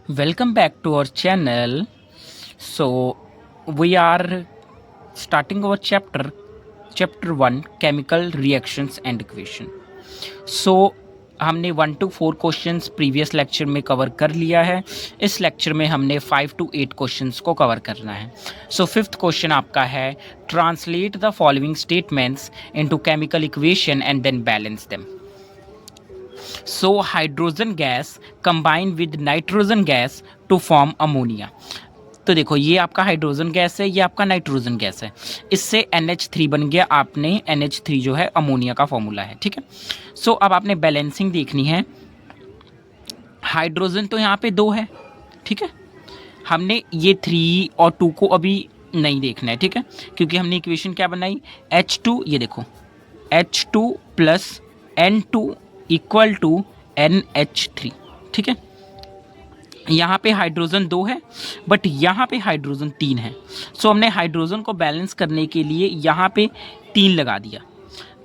Welcome back to our channel. So we are starting our chapter 1 chemical reactions and equation. So हमने 1 to 4 questions previous lecture में cover कर लिया है. इस lecture में हमने 5 to 8 क्वेश्चंस को कवर करना है. सो फिफ्थ क्वेश्चन आपका है translate the following statements into chemical equation and then balance them. So hydrogen gas combine with nitrogen gas to form ammonia. तो देखो ये आपका हाइड्रोजन गैस है, ये आपका नाइट्रोजन गैस है, इससे NH3 बन गया. आपने NH3 जो है अमोनिया का फॉर्मूला है, ठीक है. सो अब आपने बैलेंसिंग देखनी है. हाइड्रोजन तो यहाँ पे 2 है, ठीक है. हमने ये 3 और 2 को अभी नहीं देखना है, ठीक है, क्योंकि हमने इक्वेशन क्या बनाई H2. ये देखो H2 plus N2 equal to NH3, ठीक है. यहाँ पे हाइड्रोजन 2 है बट यहाँ पे हाइड्रोजन 3 है. सो हमने हाइड्रोजन को बैलेंस करने के लिए यहाँ पे 3 लगा दिया.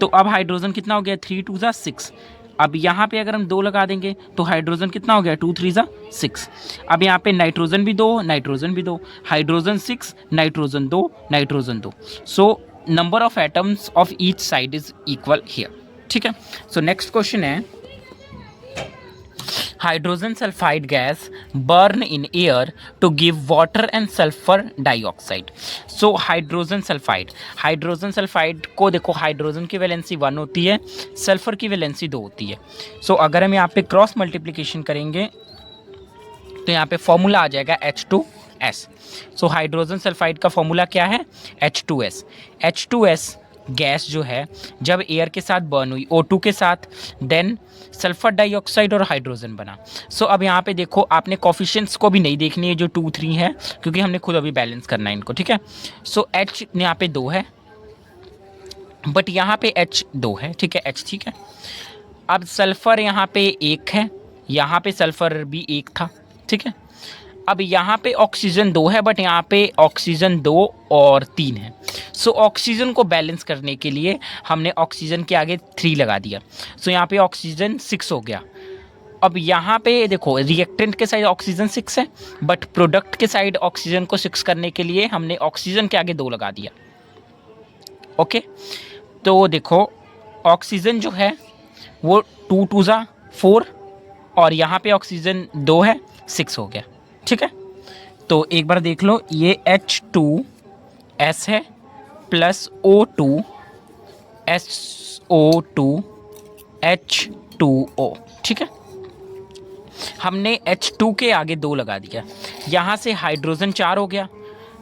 तो अब हाइड्रोजन कितना हो गया 3 2 ज़ा 6. अब यहाँ पे अगर हम 2 लगा देंगे तो हाइड्रोजन कितना हो गया 2 3 ज़ा 6. अब यहाँ पे नाइट्रोजन भी 2, नाइट्रोजन भी 2, hydrogen 6, nitrogen 2, nitrogen 2. So number of atoms of each side is equal here, ठीक है. सो नेक्स्ट क्वेश्चन है hydrogen sulphide gas burn in air to give water and sulphur dioxide. So hydrogen sulphide को देखो, hydrogen की valency 1 होती है, sulphur की valency 2 होती है. सो अगर हम यहाँ पे क्रॉस मल्टीप्लिकेशन करेंगे तो यहाँ पे फॉर्मूला आ जाएगा H2S. सो हाइड्रोजन सल्फाइड का फॉर्मूला क्या है H2S. H2S गैस जो है जब एयर के साथ बर्न हुई O2 के साथ, देन सल्फर डाइऑक्साइड और हाइड्रोजन बना. सो अब यहाँ पे देखो आपने कोफिशिएंट्स को भी नहीं देखनी है जो 2 3 है, क्योंकि हमने खुद अभी बैलेंस करना है इनको, ठीक है. सो H यहाँ पे 2 है बट यहाँ पे H 2 है, ठीक है, H, ठीक है. अब सल्फर यहाँ पे 1 है, यहाँ पे सल्फर भी 1 था, ठीक है. अब यहाँ पे ऑक्सीजन 2 है बट यहाँ पे ऑक्सीजन 2 और 3 है. सो ऑक्सीजन को बैलेंस करने के लिए हमने ऑक्सीजन के आगे 3 लगा दिया. सो यहाँ पे ऑक्सीजन 6 हो गया. अब यहाँ पे देखो रिएक्टेंट के साइड ऑक्सीजन 6 है बट प्रोडक्ट के साइड ऑक्सीजन को 6 करने के लिए हमने ऑक्सीजन के आगे 2 लगा दिया. ओके, तो देखो ऑक्सीजन जो है वो 2 2 ज़ा 4 और यहाँ पे ऑक्सीजन 2 है 6 हो गया, ठीक है. तो एक बार देख लो, ये H2S है प्लस O2 SO2 H2O, ठीक है. हमने H2 के आगे 2 लगा दिया, यहाँ से हाइड्रोजन 4 हो गया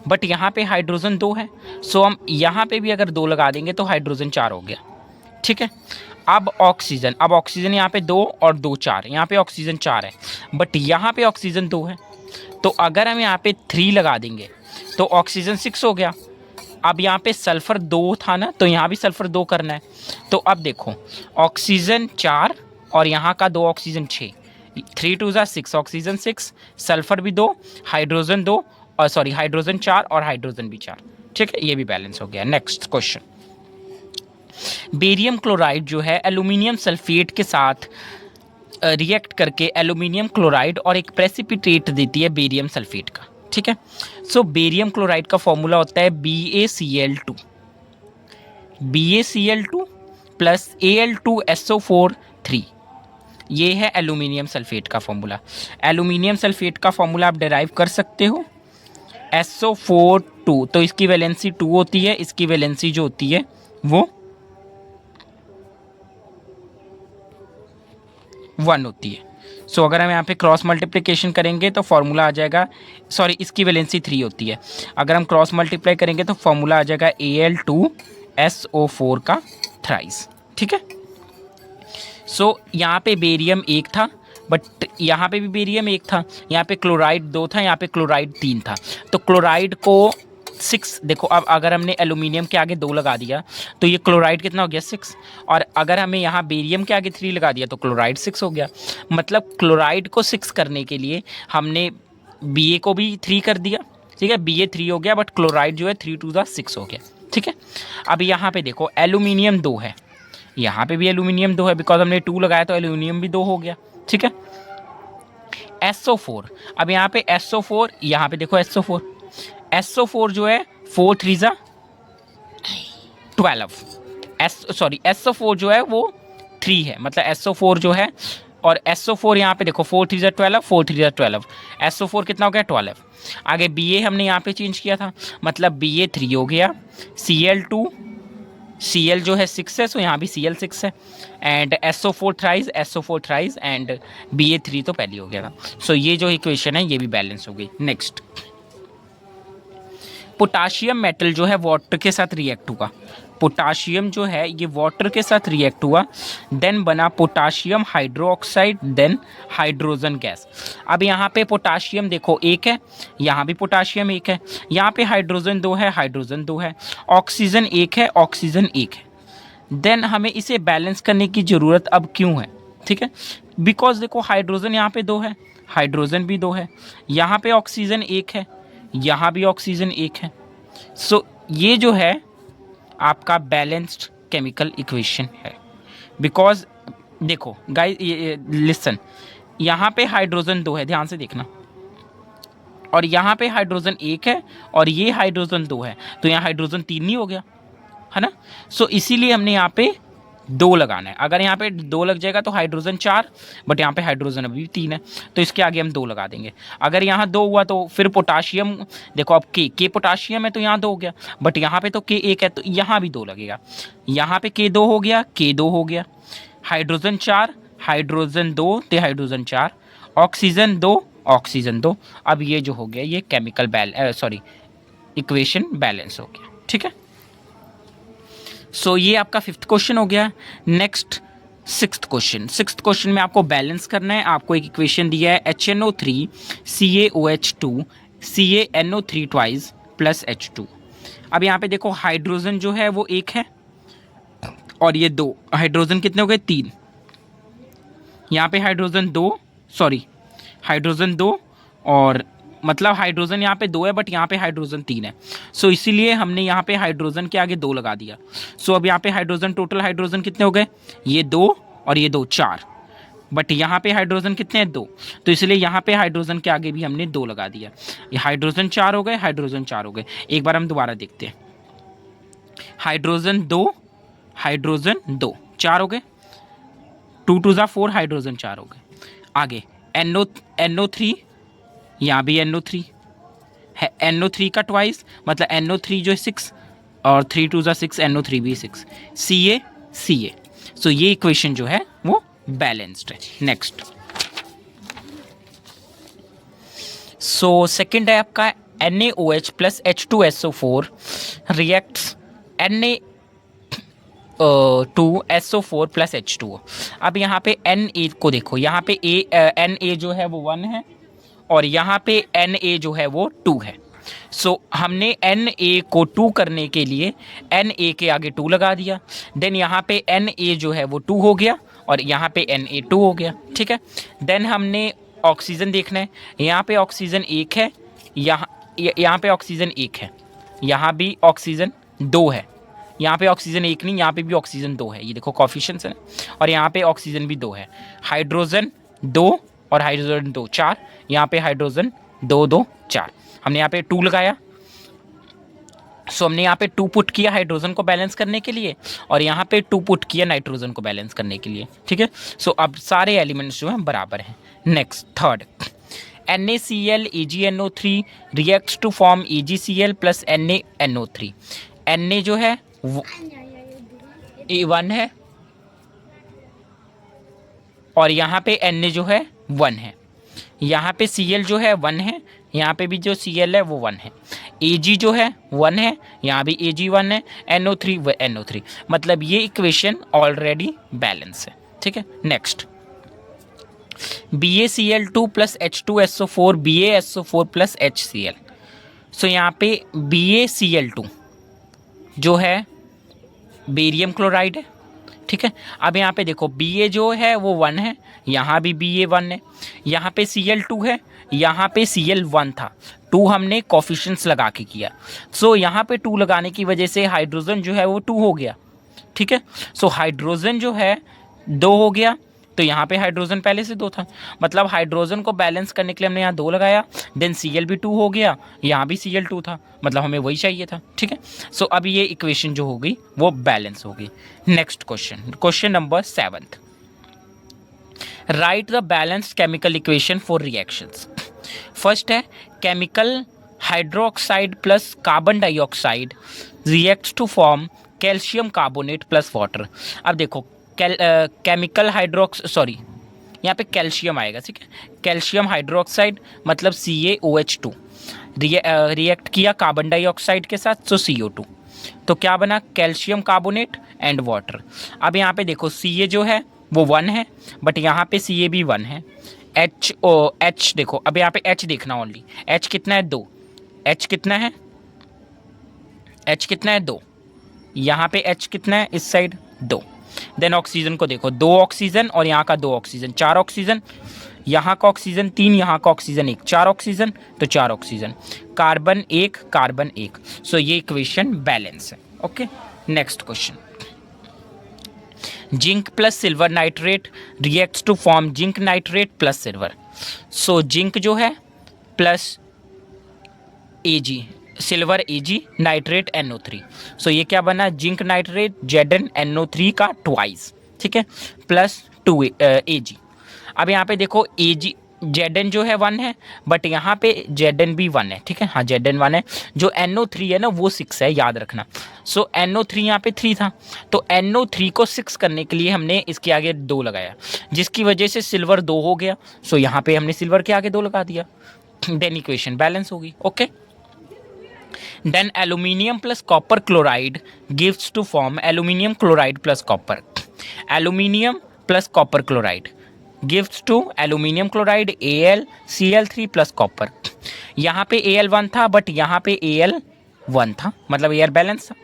बट यहाँ पे हाइड्रोजन 2 है. सो हम यहाँ पे भी अगर 2 लगा देंगे तो हाइड्रोजन 4 हो गया, ठीक है. अब ऑक्सीजन यहाँ पे 2 और 2 4, यहाँ पे ऑक्सीजन 4 है बट यहाँ पे ऑक्सीजन 2 है. तो अगर हम यहाँ पे 3 लगा देंगे तो ऑक्सीजन 6 हो गया. अब यहाँ पे सल्फर 2 था ना, तो यहाँ भी सल्फर 2 करना है. तो अब देखो ऑक्सीजन 4 और यहाँ का 2 ऑक्सीजन 6, 3 2 ज़ा 6, ऑक्सीजन 6, सल्फर भी 2, हाइड्रोजन 2 और सॉरी हाइड्रोजन 4 और हाइड्रोजन भी 4, ठीक है. ये भी बैलेंस हो गया. नेक्स्ट क्वेश्चन, बेरियम क्लोराइड जो है एल्यूमिनियम सल्फेट के साथ रिएक्ट करके एल्यूमिनियम क्लोराइड और एक प्रेसिपिटेट देती है बेरियम सल्फेट का, ठीक है. सो बेरियम क्लोराइड का फॉर्मूला होता है BaCl2 प्लस Al2SO4 3. ये है एल्यूमिनियम सल्फेट का फॉर्मूला. एल्यूमिनियम सल्फेट का फॉर्मूला आप डिराइव कर सकते हो SO4 2, तो इसकी वैलेंसी 2 होती है, इसकी वैलेंसी जो होती है वो 1 होती है. सो अगर हम यहाँ पे क्रॉस मल्टीप्लिकेशन करेंगे तो फॉर्मूला आ जाएगा, सॉरी इसकी वैलेंसी 3 होती है. अगर हम क्रॉस मल्टीप्लाई करेंगे तो फॉर्मूला आ जाएगा Al2SO4 का थ्राइस, ठीक है. सो यहाँ पे बेरियम 1 था बट यहाँ पे भी बेरियम 1 था, यहाँ पे क्लोराइड 2 था, यहाँ पे क्लोराइड 3 था. तो क्लोराइड को 6 देखो, अब अगर हमने एल्यूमिनियम के आगे 2 लगा दिया तो ये क्लोराइड कितना हो गया 6, और अगर हमें यहाँ बेरियम के आगे 3 लगा दिया तो क्लोराइड 6 हो गया. मतलब क्लोराइड को 6 करने के लिए हमने Ba को भी 3 कर दिया, ठीक है. Ba 3 हो गया बट क्लोराइड जो है 3 2 ज़ा 6 हो गया, ठीक है. अब यहाँ पे देखो एल्यूमिनियम 2 है, यहाँ पे भी एल्यूमिनियम 2 है, बिकॉज हमने 2 लगाया तो एल्यूमिनियम भी 2 हो गया, ठीक है. SO4, अब यहाँ पे SO4, यहाँ पे देखो SO4, SO4 जो है 4 3 जा 12, SO4 जो है वो 3 है, मतलब SO4 जो है, और SO4 यहाँ पे देखो 4 3 जा 12, 4 3 जा 12, SO4 कितना हो गया 12। आगे Ba हमने यहाँ पे चेंज किया था, मतलब Ba 3 हो गया, Cl2, Cl जो है 6 है, सो यहाँ भी Cl 6 है, and SO4 thrice and Ba3 तो पहले हो गया था। सो ये जो इक्वेशन है ये भी बैलेंस हो गई। नेक्स्ट, पोटाशियम मेटल जो है वाटर के साथ रिएक्ट हुआ, पोटाशियम जो है ये वाटर के साथ रिएक्ट हुआ, देन बना potassium hydroxide, then hydrogen gas. अब यहाँ पे पोटाशियम देखो एक है, यहाँ भी पोटाशियम एक है, यहाँ पे हाइड्रोजन 2 है, हाइड्रोजन 2 है, ऑक्सीजन एक है, ऑक्सीजन एक है। देन हमें इसे बैलेंस करने की ज़रूरत अब क्यों है, ठीक है, बिकॉज देखो हाइड्रोजन यहाँ पे 2 है, हाइड्रोजन भी 2 है, यहाँ पे ऑक्सीजन एक है, यहाँ भी ऑक्सीजन एक है। सो ये जो है आपका बैलेंस्ड केमिकल इक्वेशन है, बिकॉज देखो गाइस लिसन, यहाँ पे हाइड्रोजन 2 है, ध्यान से देखना, और यहाँ पे हाइड्रोजन 1 है, और ये हाइड्रोजन 2 है, तो यहाँ हाइड्रोजन 3 नहीं हो गया, है ना। सो इसीलिए हमने यहाँ पे 2 लगाना है। अगर यहाँ पे 2 लग जाएगा तो हाइड्रोजन 4, बट यहाँ पे हाइड्रोजन अभी भी 3 है, तो इसके आगे हम 2 लगा देंगे। अगर यहाँ 2 हुआ तो फिर पोटाशियम देखो, अब के पोटाशियम है तो यहाँ 2 हो गया, बट यहाँ पे तो के 1 है तो यहाँ भी 2 लगेगा, यहाँ पे के 2 हो गया, के 2 हो गया, हाइड्रोजन 4, हाइड्रोजन 2 तो हाइड्रोजन 4, ऑक्सीजन 2, ऑक्सीजन 2। अब ये जो हो गया ये केमिकल इक्वेशन बैलेंस हो गया, ठीक है। सो ये आपका 5th क्वेश्चन हो गया। नेक्स्ट 6th क्वेश्चन में आपको बैलेंस करना है। आपको एक इक्वेशन दिया है HNO3 CaOH2 CaNO3 twice plus H2। अब यहाँ पे देखो हाइड्रोजन जो है वो 1 है और ये 2, हाइड्रोजन कितने हो गए 3, यहाँ पे हाइड्रोजन 2 और मतलब हाइड्रोजन यहाँ पे 2 है बट यहाँ पे हाइड्रोजन 3 है। सो इसीलिए हमने यहाँ पे हाइड्रोजन के आगे 2 लगा दिया। सो अब यहाँ पे हाइड्रोजन, टोटल हाइड्रोजन कितने हो गए, ये 2 और ये 2 4, बट यहाँ पे हाइड्रोजन कितने हैं 2, तो इसलिए यहाँ पे हाइड्रोजन के आगे भी हमने 2 लगा दिया। ये हाइड्रोजन 4 हो गए, हाइड्रोजन 4 हो गए। एक बार हम दोबारा देखते हैं, हाइड्रोजन 2 4 हो गए, 2 2 4, हाइड्रोजन 4 हो गए। आगे NO3, यहाँ भी NO3 है, NO3 का ट्वाइस मतलब NO3 जो है 6 और 3 2 6, NO3 भी 6, Ca। सो ये इक्वेशन जो है वो बैलेंस्ड है। नेक्स्ट, सो सेकंड है आपका NaOH plus H2SO4 reacts Na2SO4 plus H2O। अब यहाँ पे Na को देखो, यहाँ पे Na जो है वो 1 है और यहाँ पे Na जो है वो 2 है। सो हमने Na को 2 करने के लिए Na के आगे 2 लगा दिया, देन यहाँ पे Na जो है वो 2 हो गया और यहाँ पे Na 2 हो गया, ठीक है। देन हमने ऑक्सीजन देखना है, यहाँ पे ऑक्सीजन 1 है, यहाँ पे ऑक्सीजन 1 है, यहाँ भी ऑक्सीजन 2 है, यहाँ पे ऑक्सीजन 1 नहीं, यहाँ पे भी ऑक्सीजन 2 है, ये देखो कोफिशिएंट्स है, और यहाँ पे ऑक्सीजन भी 2 है, हाइड्रोजन 2 और हाइड्रोजन 2 4, यहाँ पे हाइड्रोजन 2 2 4, हमने यहाँ पे 2 लगाया। सो हमने यहाँ पे 2 पुट किया हाइड्रोजन को बैलेंस करने के लिए और यहाँ पे 2 पुट किया नाइट्रोजन को बैलेंस करने के लिए, ठीक है। सो अब सारे एलिमेंट्स जो हैं बराबर हैं। Next third, NaCl AgNO3 reacts to form AgCl plus NaNO3। Na जो है A1 है और यहाँ पे Na जो है 1 है, यहाँ पे Cl जो है 1 है, यहाँ पे भी जो Cl है वो 1 है, Ag जो है 1 है, यहाँ भी Ag 1 है, NO3 व NO3, मतलब ये इक्वेशन ऑलरेडी बैलेंस है, ठीक है। Next, BaCl2 plus H2SO4 BaSO4 plus HCl। सो यहाँ पे BaCl2 जो है बेरियम क्लोराइड है, ठीक है। अब यहाँ पे देखो Ba जो है वो 1 है, यहाँ भी Ba 1 है, यहाँ पे Cl2 है, यहाँ पे Cl 1 था, 2 हमने कोफिशिएंट्स लगा के किया। सो यहाँ पे 2 लगाने की वजह से हाइड्रोजन जो है वो 2 हो गया, ठीक है। सो हाइड्रोजन जो है 2 हो गया, तो यहाँ पे हाइड्रोजन पहले से 2 था, मतलब हाइड्रोजन को बैलेंस करने के लिए हमने यहाँ 2 लगाया, देन Cl भी 2 हो गया, यहाँ भी Cl2 था, मतलब हमें वही चाहिए था, ठीक है। सो अब ये इक्वेशन जो होगी वो बैलेंस होगी। Next question, question number 7, write the balanced chemical equation for reactions. First है chemical hydroxide plus carbon dioxide reacts to form calcium carbonate plus water. अब देखो केमिकल यहाँ पे कैल्शियम आएगा, ठीक है, कैल्शियम हाइड्रोक्साइड मतलब CaOH2 रिएक्ट किया कार्बन डाइऑक्साइड के साथ, तो CO2, तो क्या बना कैल्शियम कार्बोनेट एंड वाटर। अब यहाँ पे देखो Ca जो है वो 1 है, बट यहाँ पे Ca भी 1 है, H देखो, अब यहाँ पे H देखना ओनली, H कितना है 2, H कितना है, H कितना है 2, यहाँ पे H कितना है इस साइड 2। देन ऑक्सीजन को देखो, 2 ऑक्सीजन और यहाँ का 2 ऑक्सीजन, 4 ऑक्सीजन, यहाँ का ऑक्सीजन 3, यहाँ का ऑक्सीजन 1, 4 ऑक्सीजन, तो 4 ऑक्सीजन, कार्बन 1 कार्बन 1। सो ये इक्वेशन बैलेंस है। Okay, next question, zinc plus silver nitrate reacts to form zinc nitrate plus silver. So zinc जो है plus Ag silver Ag nitrate NO3। सो ये क्या बना जिंक नाइट्रेट ZnNO3 का twice, ठीक है, प्लस 2 Ag। अब यहाँ पे देखो Ag Zn जो है 1 है, बट यहाँ पे Zn भी 1 है, ठीक है, हाँ Zn 1 है, जो NO3 है ना वो 6 है, याद रखना। सो NO3 यहाँ पे 3 था, तो NO3 को 6 करने के लिए हमने इसके आगे 2 लगाया, जिसकी वजह से सिल्वर 2 हो गया। सो यहाँ पे हमने सिल्वर के आगे 2 लगा दिया, देन इक्वेशन बैलेंस होगी। Okay, then aluminium plus copper chloride gives to form aluminium chloride plus copper। aluminium plus copper chloride gives to aluminium chloride AlCl3 plus copper। यहाँ पे Al1 था, बट यहाँ पे Al1 था, मतलब एयर बैलेंस था।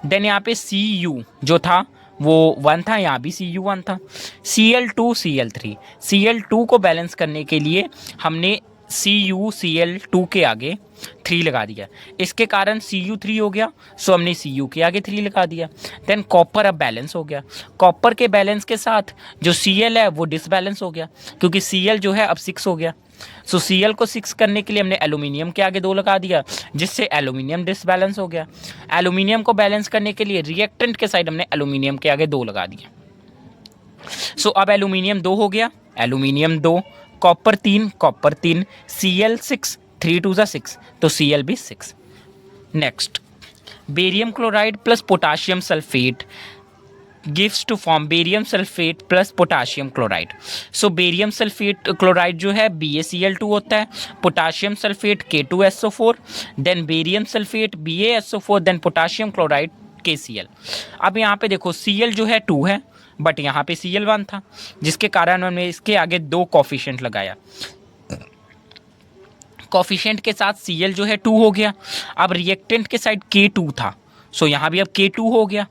Then यहाँ पे Cu जो था वो 1 था, यहाँ भी Cu 1 था। Cl2 Cl3, Cl2 को बैलेंस करने के लिए हमने CuCl2 के आगे 3 लगा दिया, इसके कारण Cu3 हो गया, सो हमने Cu के आगे 3 लगा दिया। देन कॉपर अब बैलेंस हो गया, कॉपर के बैलेंस के साथ जो Cl है वो डिसबैलेंस हो गया, क्योंकि Cl जो है अब 6 हो गया। सो Cl को 6 करने के लिए हमने एल्यूमिनियम के आगे 2 लगा दिया, जिससे एल्यूमिनियम डिसबैलेंस हो गया। एल्यूमिनियम को बैलेंस करने के लिए रिएक्टेंट के साइड हमने एल्यूमिनियम के आगे 2 लगा दिया। सो अब एल्यूमिनियम 2 हो गया, एल्यूमिनियम 2, कॉपर 3, Cl 6, 3 2 ज़ा 6, तो Cl भी 6। Next, barium chloride plus potassium sulphate gives to form barium sulphate plus potassium chloride. So barium sulphate chloride जो है BaCl2 होता है, potassium sulphate K2SO4, then barium sulphate BaSO4, then potassium chloride KCl। अब यहाँ पे देखो Cl जो है 2 है, बट यहाँ पे Cl1 था, जिसके कारण हमने इसके आगे 2 कोफिशिएंट लगाया, कोफिशिएंट के साथ Cl जो है 2 हो गया। अब रिएक्टेंट के साइड K2 था, सो यहाँ भी अब K2 हो गया,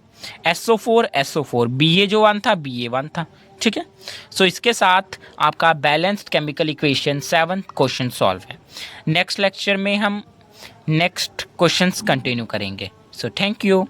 SO4 Ba जो 1 था Ba1 था, ठीक है। सो इसके साथ आपका balanced chemical equation 7 question solve है। नेक्स्ट लेक्चर में हम नेक्स्ट क्वेश्चंस कंटिन्यू करेंगे। So thank you.